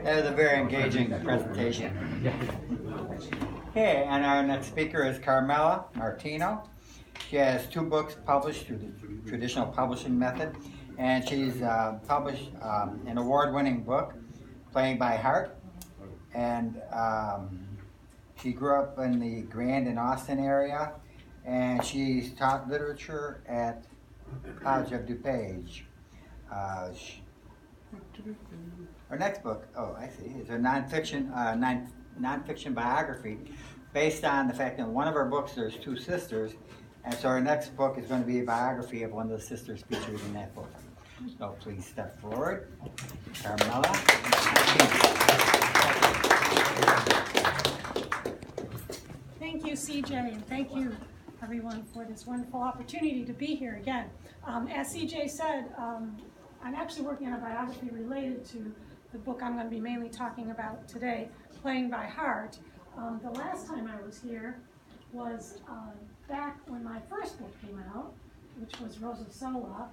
That was a very engaging presentation. Okay, and our next speaker is Camela Martino. She has 2 books published through the traditional publishing method, and she's published an award-winning book, Playing by Heart. And she grew up in the Grand and Austin area, and she's taught literature at College of DuPage. Our next book, I see, is a nonfiction biography based on the fact that in one of our books there's 2 sisters, and so our next book is going to be a biography of one of the sisters featured in that book. So please step forward, Camela. Thank you, CJ, and thank you, everyone, for this wonderful opportunity to be here again. As CJ said, I'm actually working on a biography related to the book I'm going to be mainly talking about today, Playing by Heart. The last time I was here was back when my first book came out, which was Rosa Sola,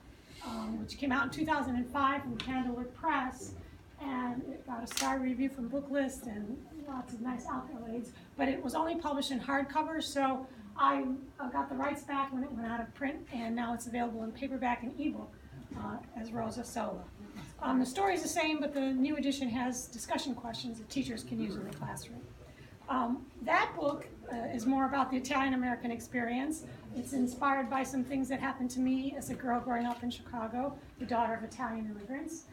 which came out in 2005 from Candlewood Press, and it got a star review from Booklist and lots of nice accolades, but it was only published in hardcover, so I got the rights back when it went out of print, and now it's available in paperback and ebook as Rosa Sola. The story is the same, but the new edition has discussion questions that teachers can use in the classroom. That book is more about the Italian-American experience. It's inspired by some things that happened to me as a girl growing up in Chicago, the daughter of Italian immigrants.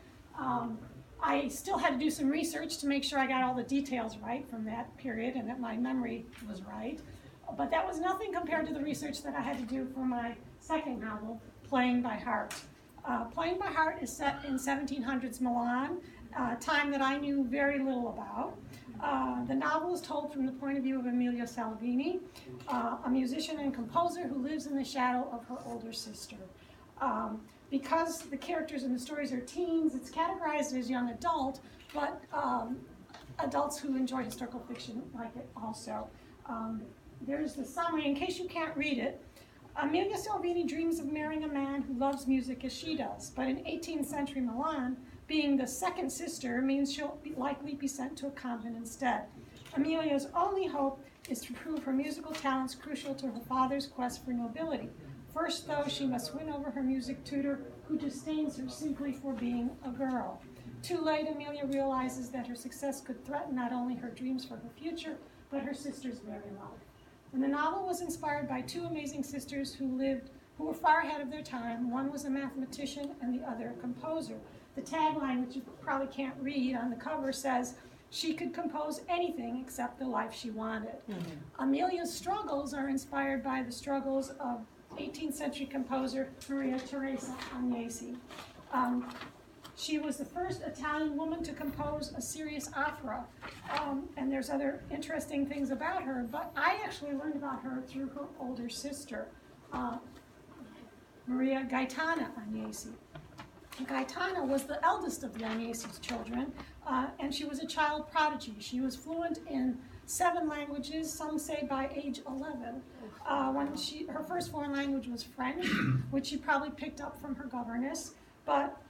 I still had to do some research to make sure I got all the details right from that period and that my memory was right. But that was nothing compared to the research that I had to do for my second novel, Playing by Heart. Playing by Heart is set in 1700s Milan, a time that I knew very little about. The novel is told from the point of view of Amelia Salvini, a musician and composer who lives in the shadow of her older sister. Because the characters in the stories are teens, it's categorized as young adult, but adults who enjoy historical fiction like it also. There's the summary, in case you can't read it. Amelia Salvini dreams of marrying a man who loves music as she does, but in 18th century Milan, being the second sister means she'll likely be sent to a convent instead. Amelia's only hope is to prove her musical talents crucial to her father's quest for nobility. First, though, she must win over her music tutor, who disdains her simply for being a girl. Too late, Amelia realizes that her success could threaten not only her dreams for her future, but her sister's very life. And the novel was inspired by 2 amazing sisters who were far ahead of their time. One was a mathematician and the other a composer. The tagline, which you probably can't read on the cover, says, "She could compose anything except the life she wanted." Mm-hmm. Amelia's struggles are inspired by the struggles of 18th century composer Maria Teresa Agnesi. She was the first Italian woman to compose a serious opera, and there's other interesting things about her, but I actually learned about her through her older sister, Maria Gaetana Agnesi. Gaetana was the eldest of the Agnesi's children, and she was a child prodigy. She was fluent in 7 languages, some say by age 11. Her first foreign language was French, which she probably picked up from her governess. But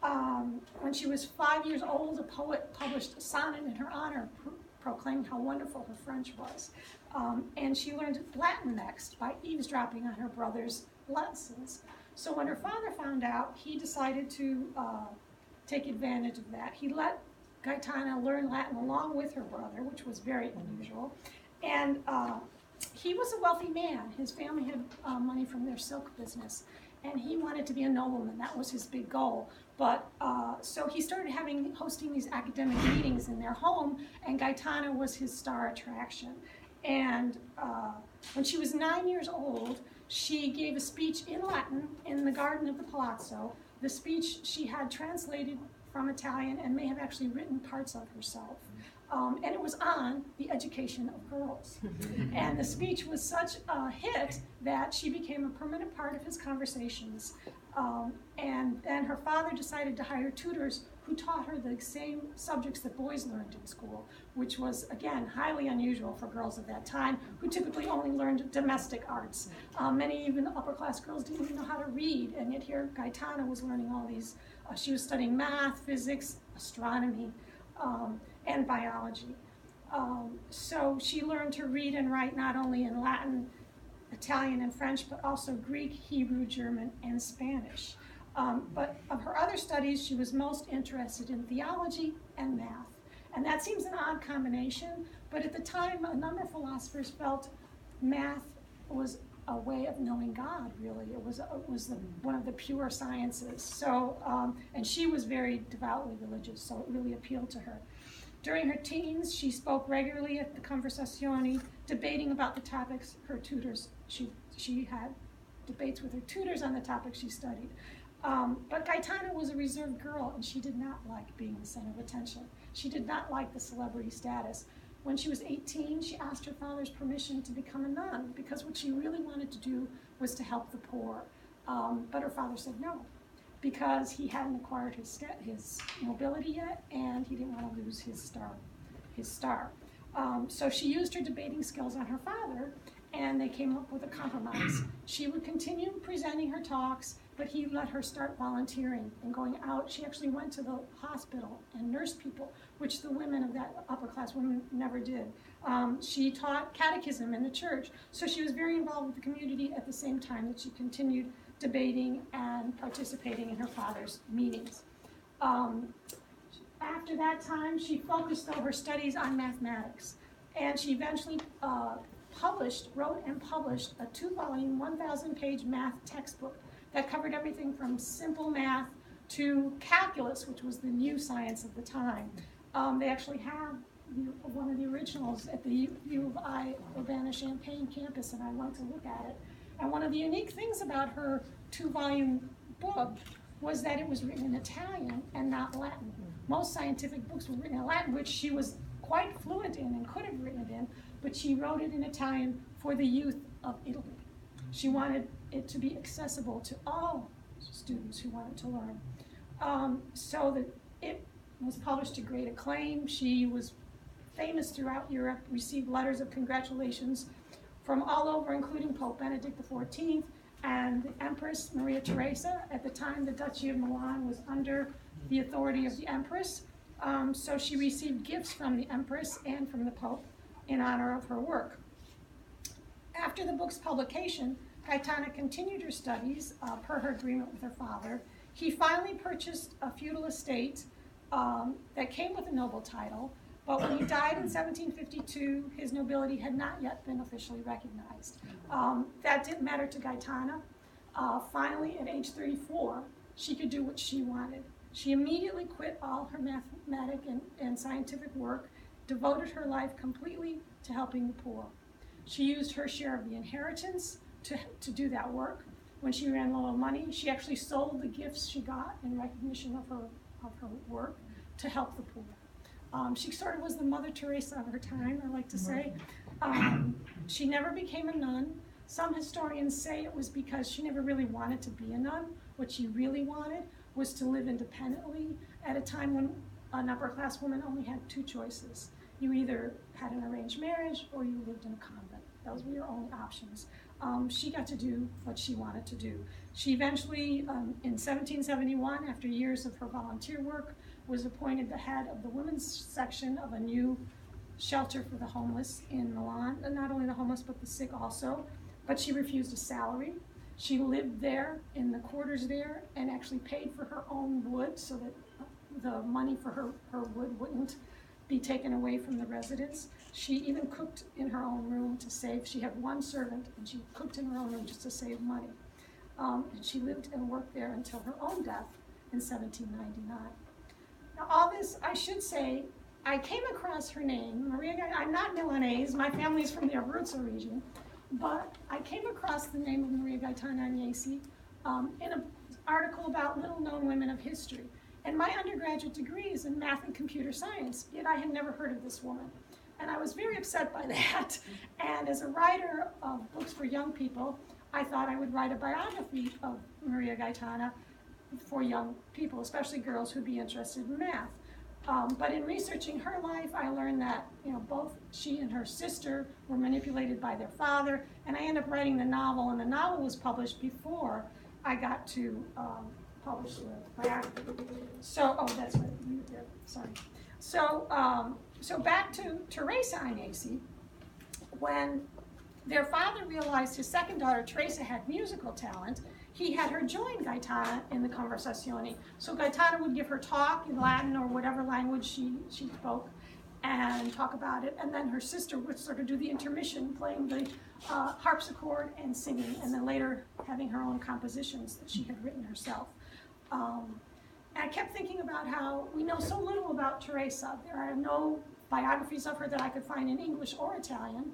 when she was 5 years old, a poet published a sonnet in her honor, proclaiming how wonderful her French was. And she learned Latin next by eavesdropping on her brother's lessons. So when her father found out, he decided to take advantage of that. He let Gaetana learn Latin along with her brother, which was very unusual. And he was a wealthy man. His family had money from their silk business. And he wanted to be a nobleman. That was his big goal. But so he started hosting these academic meetings in their home, and Gaetana was his star attraction. And when she was 9 years old, she gave a speech in Latin in the garden of the Palazzo. The speech she had translated from Italian and may have actually written parts of herself. And it was on the education of girls. And the speech was such a hit that she became a permanent part of his conversations. And then her father decided to hire tutors who taught her the same subjects that boys learned in school, which was, again, highly unusual for girls of that time, who typically only learned domestic arts. Many even upper-class girls didn't even know how to read, and yet here Gaetana was learning all these. She was studying math, physics, astronomy. and biology. So she learned to read and write not only in Latin, Italian, and French, but also Greek, Hebrew, German, and Spanish. But of her other studies, she was most interested in theology and math. And that seems an odd combination, but at the time, a number of philosophers felt math was a way of knowing God, really. It was one of the pure sciences. So, and she was very devoutly religious, so it really appealed to her. During her teens, she spoke regularly at the Conversazioni, debating about the topics her tutors, she had debates with her tutors on the topics she studied. But Gaetana was a reserved girl, and she did not like being the center of attention. She did not like the celebrity status. When she was 18, she asked her father's permission to become a nun, because what she really wanted to do was to help the poor. But her father said no, because he hadn't acquired his nobility yet, and he didn't want to lose his star. So she used her debating skills on her father, and they came up with a compromise. She would continue presenting her talks, but he let her start volunteering and going out. She actually went to the hospital and nursed people, which the women of that upper class women never did. She taught catechism in the church, so she was very involved with the community at the same time that she continued debating and participating in her father's meetings. After that time, she focused on her studies on mathematics, and she eventually wrote and published a 2-volume, 1,000-page math textbook that covered everything from simple math to calculus, which was the new science of the time. They actually have one of the originals at the U of I Urbana-Champaign campus, and I went to look at it. And one of the unique things about her 2-volume book was that it was written in Italian and not Latin. Most scientific books were written in Latin, which she was quite fluent in and could have written it in, but she wrote it in Italian for the youth of Italy. She wanted it to be accessible to all students who wanted to learn. So that it was published to great acclaim. She was famous throughout Europe, received letters of congratulations from all over, including Pope Benedict XIV and the Empress Maria Theresa. At the time, the Duchy of Milan was under the authority of the Empress. So she received gifts from the Empress and from the Pope in honor of her work. After the book's publication, Gaetana continued her studies per her agreement with her father. He finally purchased a feudal estate that came with a noble title, but when he died in 1752, his nobility had not yet been officially recognized. That didn't matter to Gaetana. Finally, at age 34, she could do what she wanted. She immediately quit all her mathematic and scientific work, devoted her life completely to helping the poor. She used her share of the inheritance to do that work. When she ran low on money, she actually sold the gifts she got in recognition of her work to help the poor. She sort of was the Mother Teresa of her time, I like to say. She never became a nun. Some historians say it was because she never really wanted to be a nun. What she really wanted was to live independently at a time when an upper class woman only had 2 choices. You either had an arranged marriage or you lived in a convent. Those were your only options. She got to do what she wanted to do. She eventually, in 1771, after years of her volunteer work, was appointed the head of the women's section of a new shelter for the homeless in Milan. And not only the homeless, but the sick also. But she refused a salary. She lived there in the quarters there and actually paid for her own wood so that the money for her wood wouldn't be taken away from the residents. She even cooked in her own room to save. She had 1 servant, and she cooked in her own room just to save money. And she lived and worked there until her own death in 1799. Now, all this, I should say, I came across her name, Maria. I'm not Milanese. My family's from the Abruzzo region, but I came across the name of Maria Gaetana Agnesi in an article about little-known women of history. And my undergraduate degree is in math and computer science, yet I had never heard of this woman. And I was very upset by that. And as a writer of books for young people, I thought I would write a biography of Maria Gaetana for young people, especially girls who'd be interested in math. But in researching her life, I learned that both she and her sister were manipulated by their father, and I ended up writing the novel, and the novel was published before I got to publish the biography. So, that's right, sorry. So back to Teresa Inesi. When their father realized his second daughter, Teresa, had musical talent, he had her join Gaetana in the conversazioni. So Gaetana would give her talk in Latin or whatever language she spoke and talk about it. And then her sister would sort of do the intermission, playing the harpsichord and singing, and then later having her own compositions that she had written herself. And I kept thinking about how we know so little about Teresa. There are no biographies of her that I could find in English or Italian.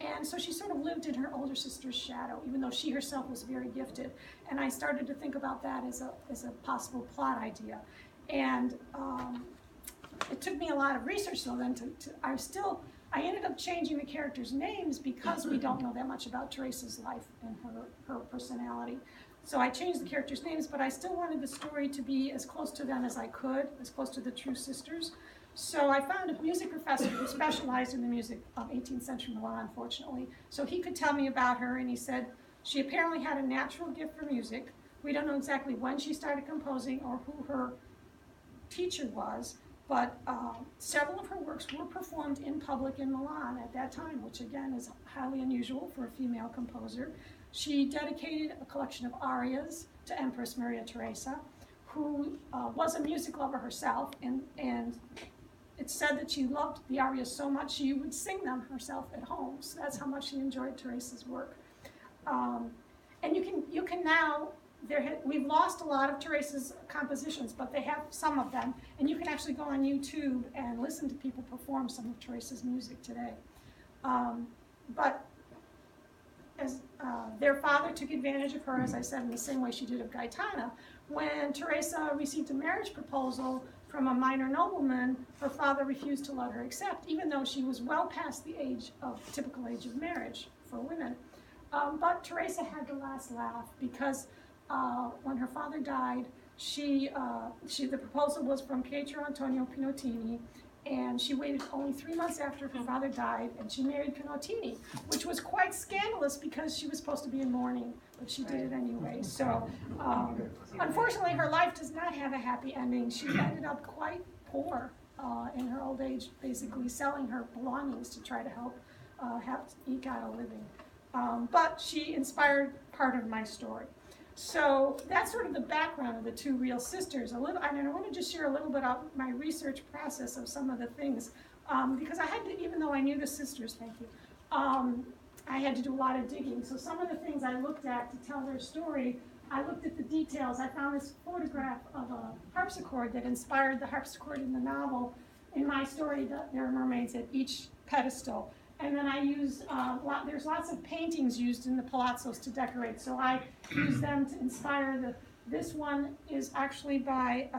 And so she sort of lived in her older sister's shadow, even though she herself was very gifted. And I started to think about that as a possible plot idea. And it took me a lot of research, though, then I ended up changing the characters' names because we don't know that much about Teresa's life and her personality. So I changed the characters' names, but I still wanted the story to be as close to them as I could, as close to the true sisters. So I found a music professor who specialized in the music of 18th century Milan, unfortunately. So he could tell me about her, and he said she apparently had a natural gift for music. We don't know exactly when she started composing or who her teacher was, but several of her works were performed in public in Milan at that time, which again is highly unusual for a female composer. She dedicated a collection of arias to Empress Maria Theresa, who was a music lover herself, and it's said that she loved the arias so much she would sing them herself at home. So that's how much she enjoyed Teresa's work. And you can now, we've lost a lot of Teresa's compositions, but they have some of them, and you can actually go on YouTube and listen to people perform some of Teresa's music today. But as their father took advantage of her, as I said, in the same way she did of Gaetana. When Teresa received a marriage proposal from a minor nobleman, her father refused to let her accept, even though she was well past the typical age of marriage for women. But Teresa had the last laugh because when her father died, the proposal was from Pietro Antonio Pinotini, and she waited only 3 months after her father died, and she married Pinotini, which was quite scandalous because she was supposed to be in mourning, but she did it anyway. So, unfortunately, her life does not have a happy ending. She ended up quite poor in her old age, basically selling her belongings to try to help eke out a living. But she inspired part of my story. So that's sort of the background of the two real sisters. And I want to just share a little bit of my research process of some of the things, because I had to, even though I knew the sisters, thank you, I had to do a lot of digging. So some of the things I looked at to tell their story, I looked at the details. I found this photograph of a harpsichord that inspired the harpsichord in the novel. In my story, there are mermaids at each pedestal. And then I use, there's lots of paintings used in the palazzos to decorate, so I use them to inspire this one is actually by,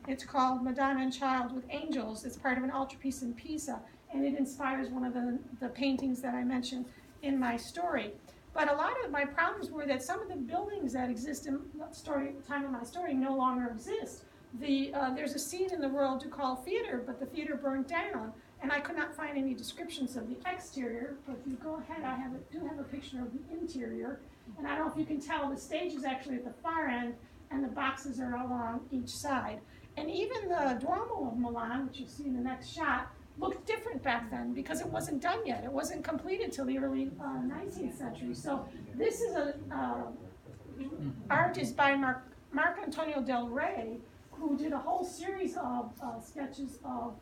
it's called Madonna and Child with Angels. It's part of an altarpiece in Pisa, and it inspires one of the paintings that I mentioned in my story. But a lot of my problems were that some of the buildings that exist in the time of my story no longer exist. There's a scene in the Royal Ducal Theater, but the theater burned down. And I could not find any descriptions of the exterior, but if you go ahead, I do have a picture of the interior. And I don't know if you can tell, the stage is actually at the far end, and the boxes are along each side. And even the Duomo of Milan, which you see in the next shot, looked different back then because it wasn't done yet. It wasn't completed till the early 19th century. So this is art is by Marco Antonio del Rey, who did a whole series of sketches of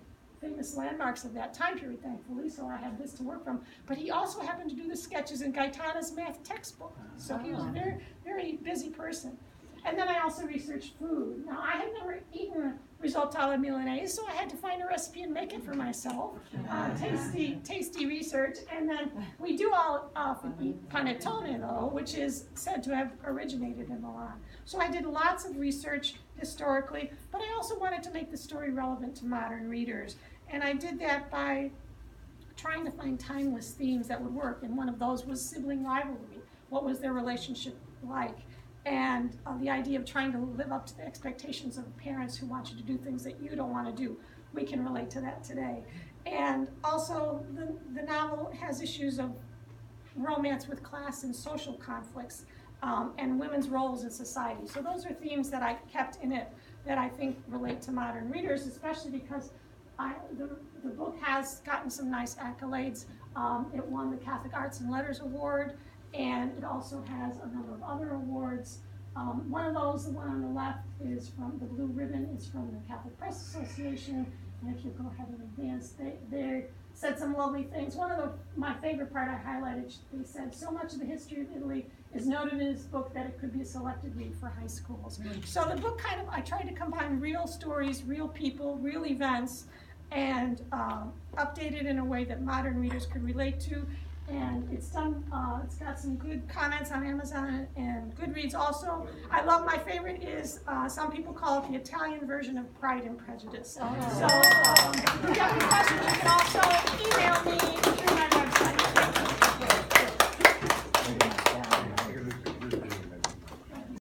famous landmarks of that time period, thankfully, so I have this to work from. But he also happened to do the sketches in Gaetana's math textbook, so he was a very, very busy person. And then I also researched food. Now, I had never eaten risotto alla milanese, so I had to find a recipe and make it for myself. Tasty research. And then we do all often eat panettone, though, which is said to have originated in Milan. So I did lots of research historically, but I also wanted to make the story relevant to modern readers. And I did that by trying to find timeless themes that would work. And one of those was sibling rivalry. What was their relationship like? And the idea of trying to live up to the expectations of parents who want you to do things that you don't want to do. We can relate to that today. And also, the novel has issues of romance with class and social conflicts, and women's roles in society. So those are themes that I kept in it. that I think relate to modern readers, especially because the book has gotten some nice accolades. It won the Catholic Arts and Letters Award, and it also has a number of other awards. One of those, the one on the left, is from the blue ribbon, is from the Catholic Press Association, and if you go ahead and advance, they said some lovely things. One of my favorite part I highlighted, they said, so much of the history of Italy is noted in this book that it could be a selected read for high schools. So the book I tried to combine real stories, real people, real events, and update it in a way that modern readers could relate to. And it's got some good comments on Amazon and Goodreads also. I love, my favorite is, some people call it the Italian version of Pride and Prejudice. So if you have any questions, you can also email me through my